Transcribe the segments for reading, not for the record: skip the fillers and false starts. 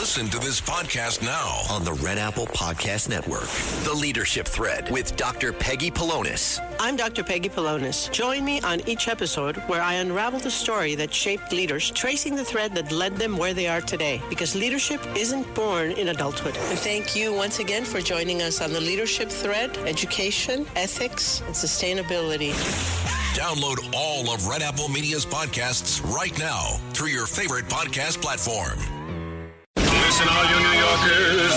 Listen to this podcast now on the Red Apple Podcast Network. The Leadership Thread with Dr. Peggy Polonis. I'm Dr. Peggy Polonis. Join me on each episode where I unravel the story that shaped leaders, tracing the thread that led them where they are today. Because leadership isn't born in adulthood. And thank you once again for joining us on the Leadership Thread, education, ethics, and sustainability. Download all of Red Apple Media's podcasts right now through your favorite podcast platform. Listen, all you New Yorkers.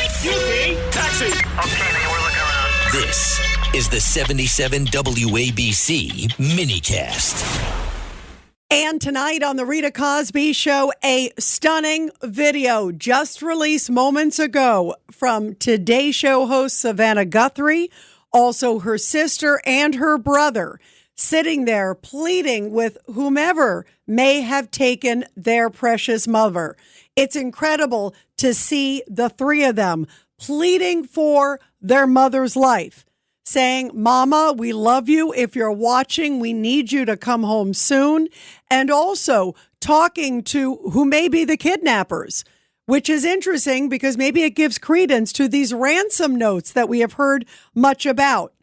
Excuse me, taxi. Okay, we're looking around. This is the 77 WABC minicast. And tonight on the Rita Cosby Show, a stunning video just released moments ago from Today Show host Savannah Guthrie, also her sister and her brother, sitting there pleading with whomever may have taken their precious mother. It's incredible to see the three of them pleading for their mother's life, saying, "Mama, we love you. If you're watching, we need you to come home soon." And also talking to who may be the kidnappers, which is interesting because maybe it gives credence to these ransom notes that we have heard much about.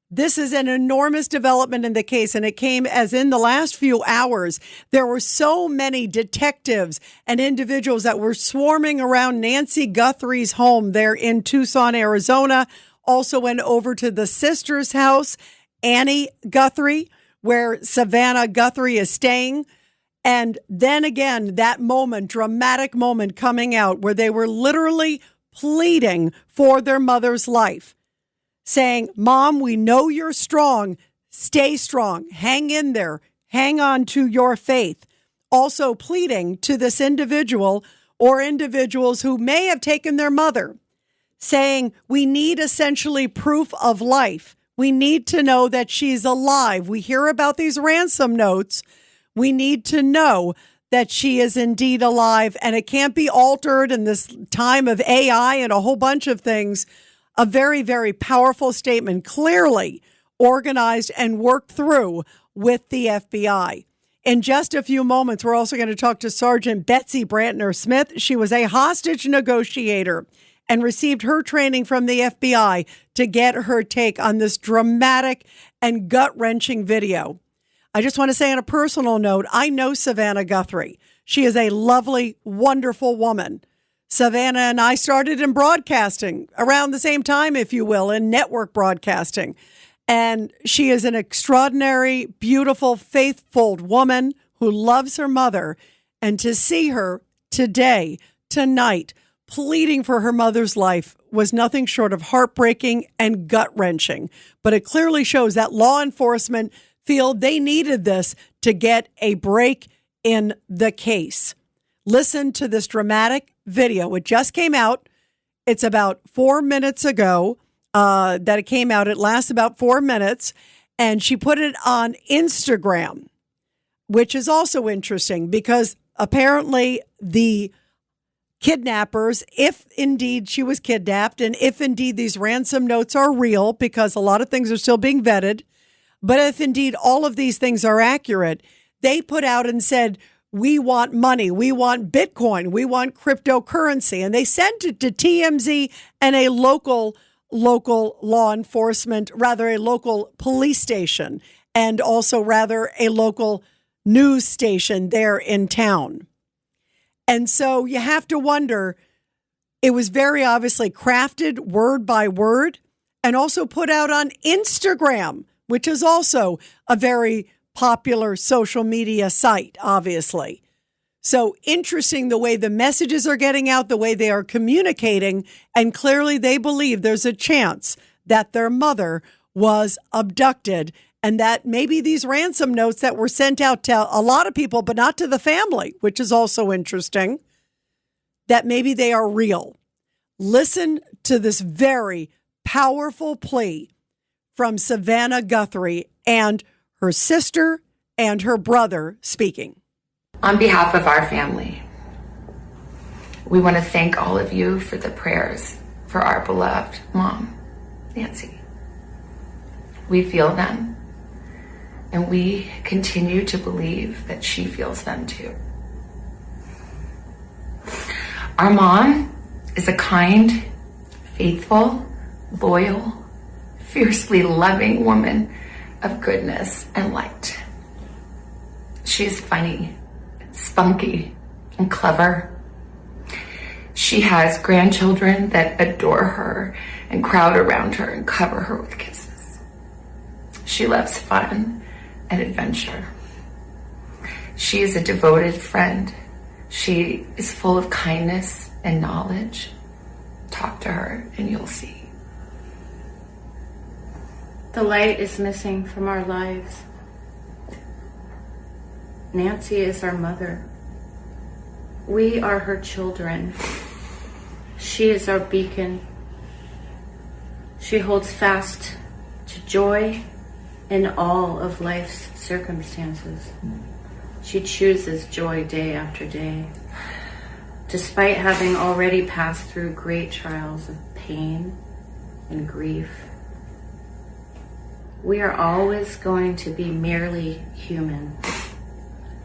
This is an enormous development in the case, and it came as in the last few hours, there were so many detectives and individuals that were swarming around Nancy Guthrie's home there in Tucson, Arizona. Also went over to the sister's house, Annie Guthrie, where Savannah Guthrie is staying. And then again, that moment, dramatic moment coming out where they were literally pleading for their mother's life, saying, "Mom, we know you're strong. Stay strong. Hang in there. Hang on to your faith." Also pleading to this individual or individuals who may have taken their mother, saying, "We need essentially proof of life. We need to know that she's alive. We hear about these ransom notes. We need to know that she is indeed alive, and it can't be altered in this time of AI and a whole bunch of things." A very, very powerful statement, clearly organized and worked through with the FBI. In just a few moments, we're also going to talk to Sergeant Betsy Brantner Smith. She was a hostage negotiator and received her training from the FBI to get her take on this dramatic and gut-wrenching video. I just want to say on a personal note, I know Savannah Guthrie. She is a lovely, wonderful woman. Savannah and I started in broadcasting around the same time, if you will, in network broadcasting. And she is an extraordinary, beautiful, faithful woman who loves her mother. And to see her today, tonight, pleading for her mother's life was nothing short of heartbreaking and gut-wrenching. But it clearly shows that law enforcement feel they needed this to get a break in the case. Listen to this dramatic video. It just came out. It's about 4 minutes ago that it came out. It lasts about 4 minutes. And she put it on Instagram, which is also interesting because apparently the kidnappers, if indeed she was kidnapped and if indeed these ransom notes are real, because a lot of things are still being vetted, but if indeed all of these things are accurate, they put out and said, "We want money. We want Bitcoin. We want cryptocurrency." And they sent it to TMZ and a local law enforcement, rather a local police station, and also rather a local news station there in town. And so you have to wonder, it was very obviously crafted word by word and also put out on Instagram, which is also a very popular social media site, obviously. So interesting the way the messages are getting out, the way they are communicating, and clearly they believe there's a chance that their mother was abducted and that maybe these ransom notes that were sent out to a lot of people, but not to the family, which is also interesting, that maybe they are real. Listen to this very powerful plea from Savannah Guthrie and her sister and her brother speaking. On behalf of our family, we want to thank all of you for the prayers for our beloved mom, Nancy. We feel them, and we continue to believe that she feels them too. Our mom is a kind, faithful, loyal, fiercely loving woman of goodness and light. She is funny, spunky, and clever. She has grandchildren that adore her and crowd around her and cover her with kisses. She loves fun and adventure. She is a devoted friend. She is full of kindness and knowledge. Talk to her and you'll see. The light is missing from our lives. Nancy is our mother. We are her children. She is our beacon. She holds fast to joy in all of life's circumstances. She chooses joy day after day, despite having already passed through great trials of pain and grief. We are always going to be merely human,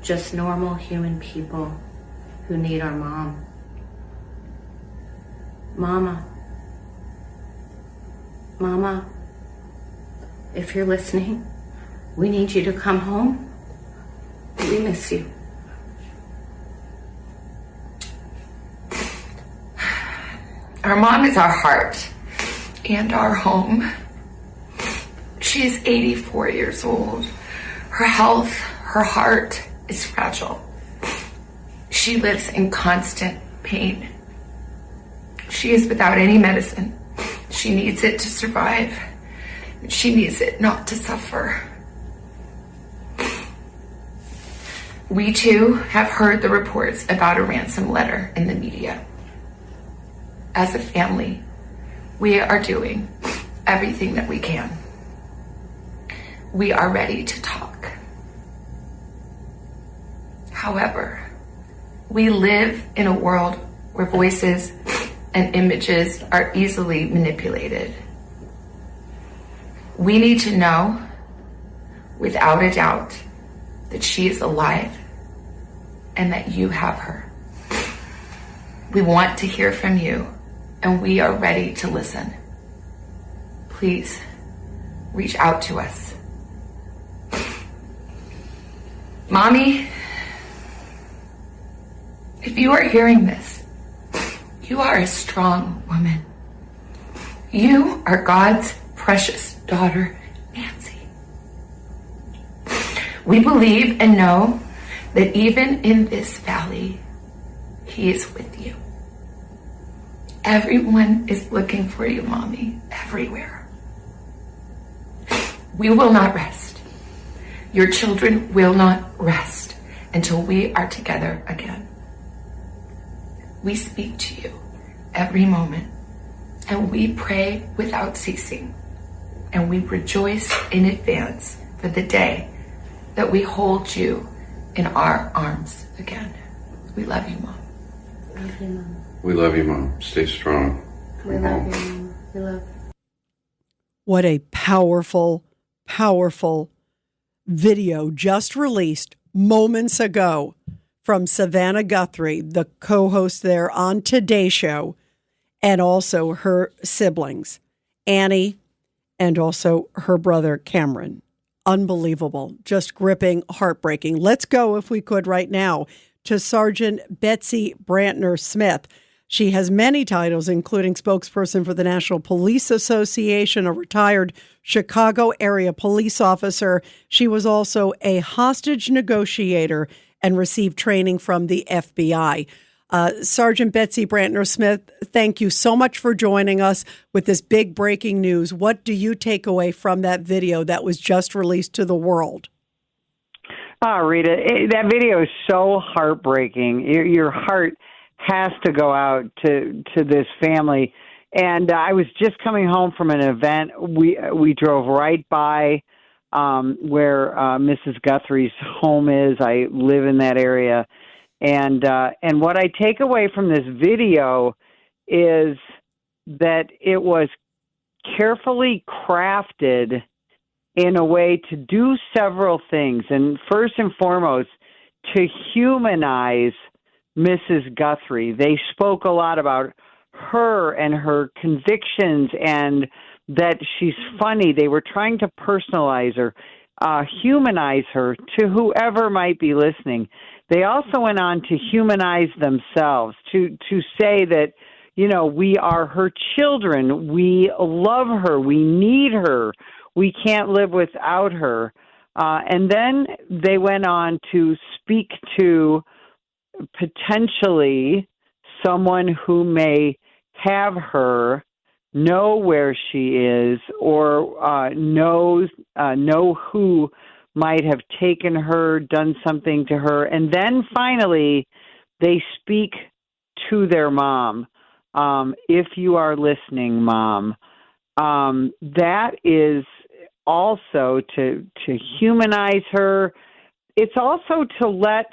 just normal human people who need our mom. Mama, if you're listening, we need you to come home. We miss you. Our mom is our heart and our home. She is 84 years old. Her health, her heart is fragile. She lives in constant pain. She is without any medicine. She needs it to survive. She needs it not to suffer. We too have heard the reports about a ransom letter in the media. As a family, we are doing everything that we can. We are ready to talk. However, we live in a world where voices and images are easily manipulated. We need to know, without a doubt, that she is alive and that you have her. We want to hear from you, and we are ready to listen. Please reach out to us. Mommy, if you are hearing this, you are a strong woman. You are God's precious daughter, Nancy. We believe and know that even in this valley, He is with you. Everyone is looking for you, Mommy, everywhere. We will not rest. Your children will not rest until we are together again. We speak to you every moment, and we pray without ceasing, and we rejoice in advance for the day that we hold you in our arms again. We love you, Mom. Love you, Mom. We love you, Mom. Stay strong. We love you, Mom. We love you. What a powerful, powerful video just released moments ago from Savannah Guthrie, the co-host there on Today's Show, and also her siblings, Annie, and also her brother, Cameron. Unbelievable. Just gripping, heartbreaking. Let's go, if we could, right now to Sergeant Betsy Brantner Smith. She has many titles, including spokesperson for the National Police Association, a retired Chicago area police officer. She was also a hostage negotiator and received training from the FBI. Sergeant Betsy Brantner Smith, thank you so much for joining us with this big breaking news. What do you take away from that video that was just released to the world? Rita, that video is so heartbreaking. Your heart has to go out to this family. And I was just coming home from an event. We drove right by where Mrs. Guthrie's home is. I live in that area. And what I take away from this video is that it was carefully crafted in a way to do several things. And first and foremost, to humanize Mrs. Guthrie. They spoke a lot about her and her convictions and that she's funny. They were trying to personalize her, humanize her to whoever might be listening. They also went on to humanize themselves, to say that, we are her children. We love her. We need her. We can't live without her. And then they went on to speak to potentially someone who may have her, know where she is, or know who might have taken her, done something to her. And then finally, they speak to their mom. If you are listening, Mom, that is also to humanize her. It's also to let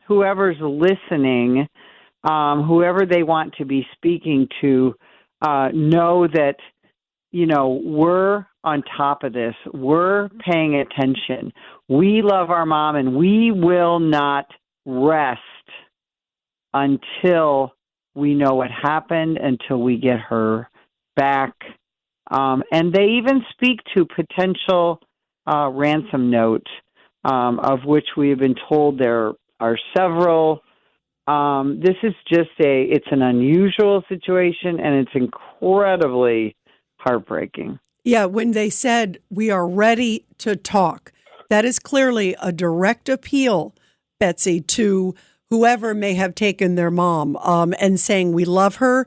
whoever's listening, whoever they want to be speaking to, know that, we're on top of this. We're paying attention. We love our mom, and we will not rest until we know what happened, until we get her back. And they even speak to potential ransom note, of which we have been told there are several. This is just it's an unusual situation, and it's incredibly heartbreaking. Yeah, when they said, we are ready to talk, that is clearly a direct appeal, Betsy, to whoever may have taken their mom, and saying, we love her,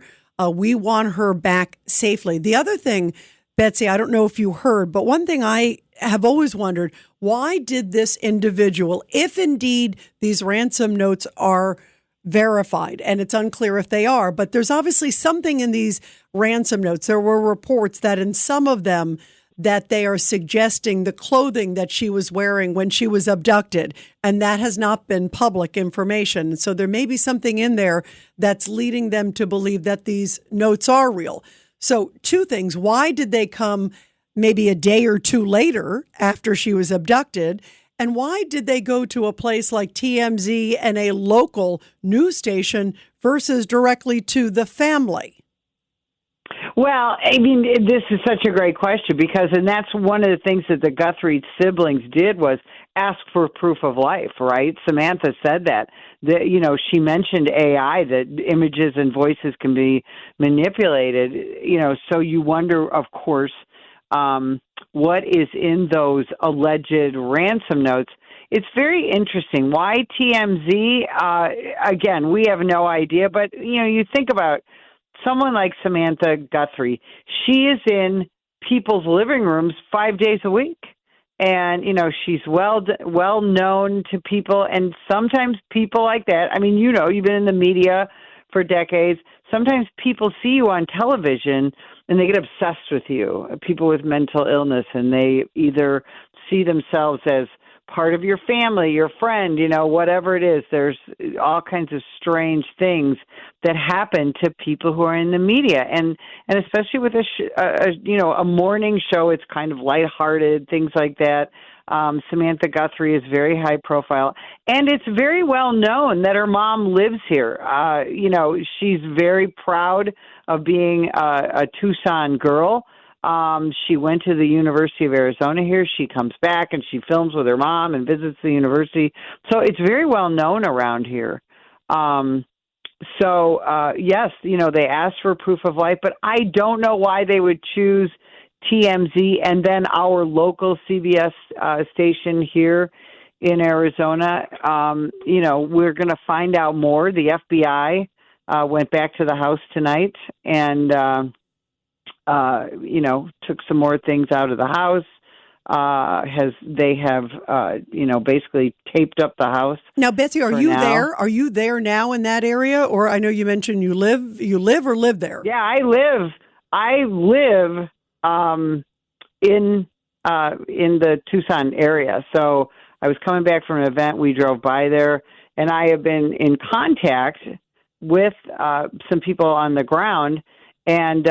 we want her back safely. The other thing, Betsy, I don't know if you heard, but one thing I have always wondered, why did this individual, if indeed these ransom notes are verified, and it's unclear if they are, but there's obviously something in these ransom notes. There were reports that in some of them that they are suggesting the clothing that she was wearing when she was abducted, and that has not been public information. So there may be something in there that's leading them to believe that these notes are real. So two things. Why did they come maybe a day or two later after she was abducted? And why did they go to a place like TMZ and a local news station versus directly to the family? Well, I mean, this is such a great question and that's one of the things that the Guthrie siblings did was ask for proof of life, right? Samantha said that she mentioned AI, that images and voices can be manipulated, so you wonder, of course, what is in those alleged ransom notes. It's very interesting. Why TMZ? Again, we have no idea, but, you think about someone like Samantha Guthrie. She is in people's living rooms 5 days a week. And, she's well known to people. And sometimes people like that, I mean, you've been in the media for decades. Sometimes people see you on television and they get obsessed with you, people with mental illness, and they either see themselves as part of your family, your friend, whatever it is. There's all kinds of strange things that happen to people who are in the media, and especially with a morning show, it's kind of lighthearted, things like that. Samantha Guthrie is very high profile, and it's very well known that her mom lives here. She's very proud of being a Tucson girl. She went to the University of Arizona here. She comes back and she films with her mom and visits the university. So it's very well known around here. Yes, they asked for proof of life, but I don't know why they would choose TMZ and then our local CBS station here in Arizona. We're going to find out more. The FBI went back to the house tonight and took some more things out of the house. They have basically taped up the house. Now, Betsy, are you there? Are you there now in that area? Or I know you mentioned you live or live there? Yeah, I live in the Tucson area. So I was coming back from an event. We drove by there, and I have been in contact with some people on the ground. And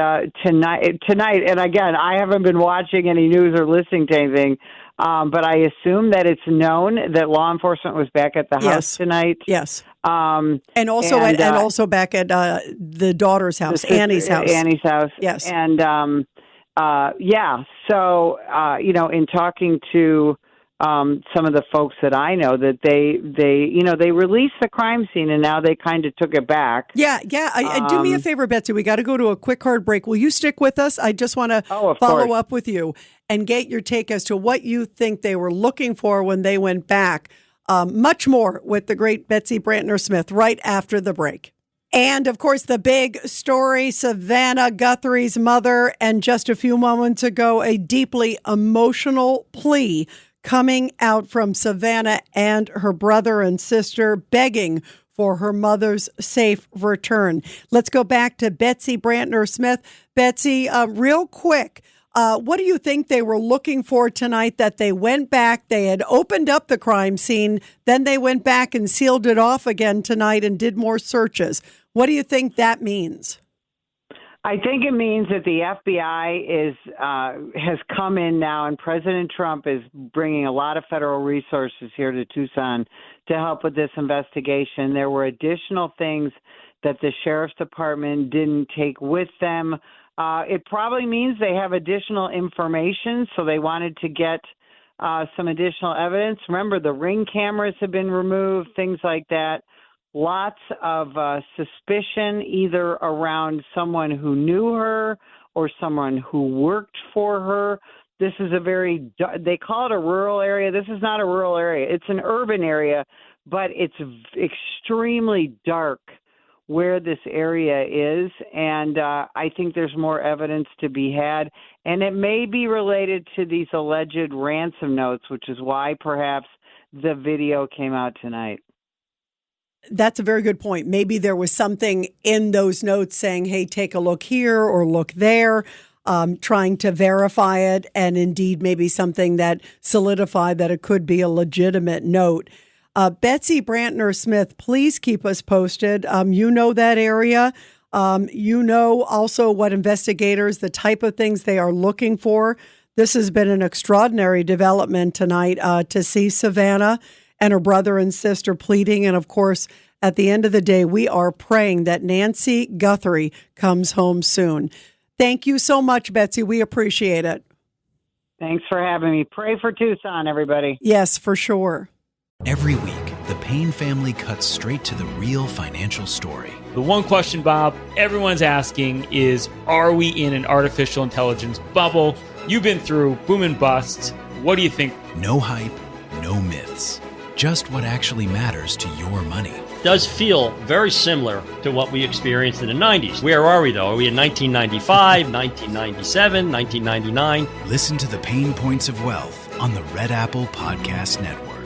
tonight, and again, I haven't been watching any news or listening to anything, but I assume that it's known that law enforcement was back at the house tonight. Yes. And also back at the daughter's house, Annie's house. Annie's house. Yes. And so in talking to some of the folks that I know, that they released the crime scene and now they kind of took it back. Yeah. Do me a favor, Betsy. We got to go to a quick hard break. Will you stick with us? I just want to follow up with you and get your take as to what you think they were looking for when they went back. Much more with the great Betsy Brantner Smith right after the break. And, of course, the big story, Savannah Guthrie's mother, and just a few moments ago, a deeply emotional plea coming out from Savannah and her brother and sister begging for her mother's safe return. Let's go back to Betsy Brantner Smith. Betsy, real quick, what do you think they were looking for tonight that they went back? They had opened up the crime scene, then they went back and sealed it off again tonight and did more searches. What do you think that means? I think it means that the FBI has come in now, and President Trump is bringing a lot of federal resources here to Tucson to help with this investigation. There were additional things that the sheriff's department didn't take with them. It probably means they have additional information, so they wanted to get some additional evidence. Remember, the Ring cameras have been removed, things like that. Lots of suspicion either around someone who knew her or someone who worked for her. This is they call it a rural area. This is not a rural area. It's an urban area, but it's extremely dark where this area is. And I think there's more evidence to be had. And it may be related to these alleged ransom notes, which is why perhaps the video came out tonight. That's a very good point. Maybe there was something in those notes saying, hey, take a look here or look there, trying to verify it, and indeed maybe something that solidified that it could be a legitimate note. Betsy Brantner Smith, please keep us posted. You know that area. You know also what investigators, the type of things they are looking for. This has been an extraordinary development tonight to see Savannah and her brother and sister pleading. And of course, at the end of the day, we are praying that Nancy Guthrie comes home soon. Thank you so much, Betsy. We appreciate it. Thanks for having me. Pray for Tucson, everybody. Yes, for sure. Every week, the Payne family cuts straight to the real financial story. The one question, Bob, everyone's asking is, are we in an artificial intelligence bubble? You've been through boom and bust. What do you think? No hype, no myths. Just what actually matters to your money. Does feel very similar to what we experienced in the 90s. Where are we, though? Are we in 1995, 1997, 1999? Listen to the Pain Points of Wealth on the Red Apple Podcast Network.